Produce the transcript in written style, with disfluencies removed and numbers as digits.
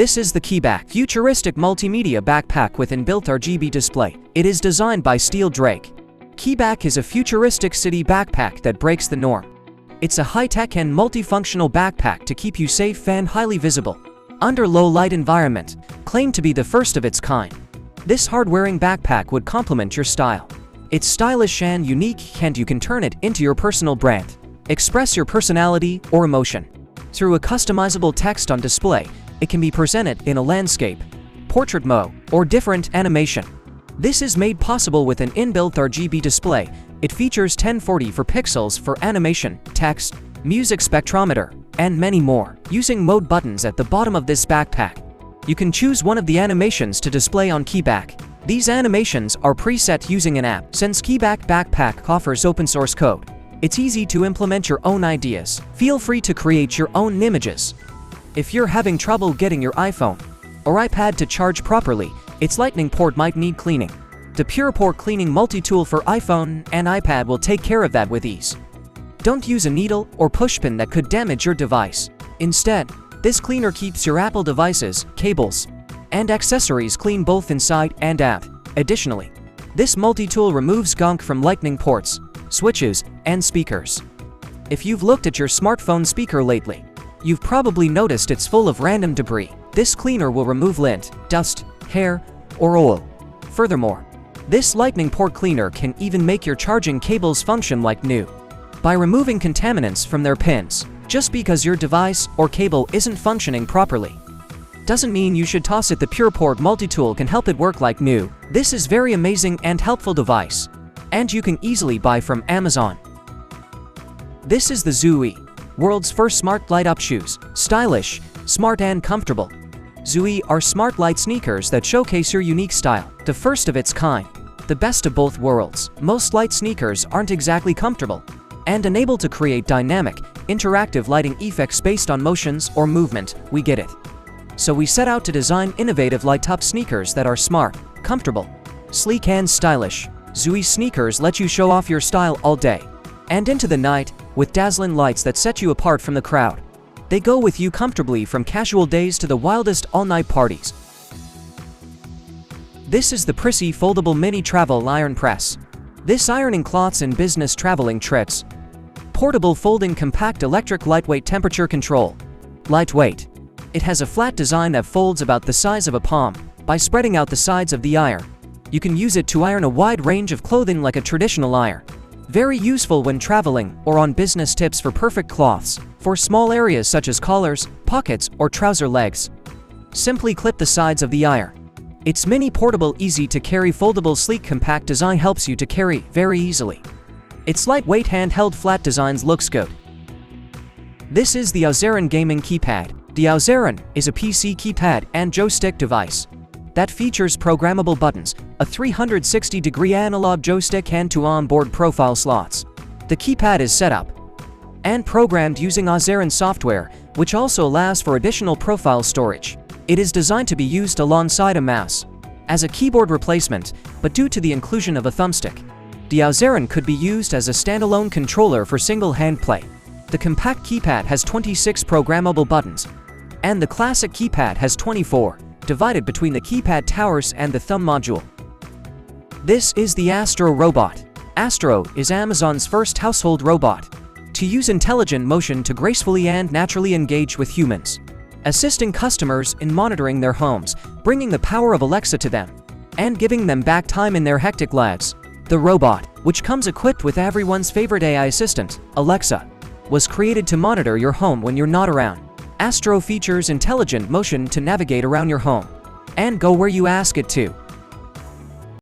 This is the Keyback Futuristic Multimedia Backpack with inbuilt RGB display. It is designed by Steel Drake. Keyback is a futuristic city backpack that breaks the norm. It's a high-tech and multifunctional backpack to keep you safe and highly visible under low-light environment, claimed to be the first of its kind. This hard-wearing backpack would complement your style. It's stylish and unique, and you can turn it into your personal brand. Express your personality or emotion. Through a customizable text on display, it can be presented in a landscape, portrait mode, or different animation. This is made possible with an inbuilt RGB display. It features 1040 for pixels for animation, text, music spectrometer, and many more. Using mode buttons at the bottom of this backpack, you can choose one of the animations to display on Keyback. These animations are preset using an app. Since Keyback Backpack offers open source code, it's easy to implement your own ideas. Feel free to create your own images. If you're having trouble getting your iPhone or iPad to charge properly, its lightning port might need cleaning. The PurePort cleaning multi-tool for iPhone and iPad will take care of that with ease. Don't use a needle or pushpin that could damage your device. Instead, this cleaner keeps your Apple devices, cables, and accessories clean both inside and out. Additionally, this multi-tool removes gunk from lightning ports, switches, and speakers. If you've looked at your smartphone speaker lately, you've probably noticed it's full of random debris. This cleaner will remove lint, dust, hair, or oil. Furthermore, this lightning port cleaner can even make your charging cables function like new by removing contaminants from their pins. Just because your device or cable isn't functioning properly doesn't mean you should toss it. The PurePort multi-tool can help it work like new. This is very amazing and helpful device, and you can easily buy from Amazon. This is the Zui, world's first smart light-up shoes. Stylish, smart, and comfortable. Zui are smart light sneakers that showcase your unique style. The first of its kind, the best of both worlds. Most light sneakers aren't exactly comfortable and unable to create dynamic, interactive lighting effects based on motions or movement. We get it. So we set out to design innovative light-up sneakers that are smart, comfortable, sleek, and stylish. Zui sneakers let you show off your style all day and into the night with dazzling lights that set you apart from the crowd. They go with you comfortably from casual days to the wildest all-night parties. This is the Crazy Foldable Mini Travel Iron Press. This ironing cloths in business traveling trips. Portable folding compact electric lightweight temperature control. Lightweight. It has a flat design that folds about the size of a palm. By spreading out the sides of the iron, you can use it to iron a wide range of clothing like a traditional iron. Very useful when traveling or on business trips for perfect cloths for small areas such as collars, pockets, or trouser legs. Simply clip the sides of the iron. Its mini portable, easy to carry, foldable, sleek, compact design helps you to carry very easily. Its lightweight handheld flat designs looks good. This is the Ozeren Gaming Keypad. The Ozeren is a PC keypad and joystick device that features programmable buttons, a 360-degree analog joystick, and two onboard profile slots. The keypad is set up and programmed using Ozeren software, which also allows for additional profile storage. It is designed to be used alongside a mouse as a keyboard replacement, but due to the inclusion of a thumbstick, the Ozeren could be used as a standalone controller for single-hand play. The compact keypad has 26 programmable buttons, and the classic keypad has 24, divided between the keypad towers and the thumb module. This is the Astro robot. Astro is Amazon's first household robot to use intelligent motion to gracefully and naturally engage with humans, assisting customers in monitoring their homes, bringing the power of Alexa to them, and giving them back time in their hectic lives. The robot, which comes equipped with everyone's favorite AI assistant, Alexa, was created to monitor your home when you're not around. Astro features intelligent motion to navigate around your home and go where you ask it to.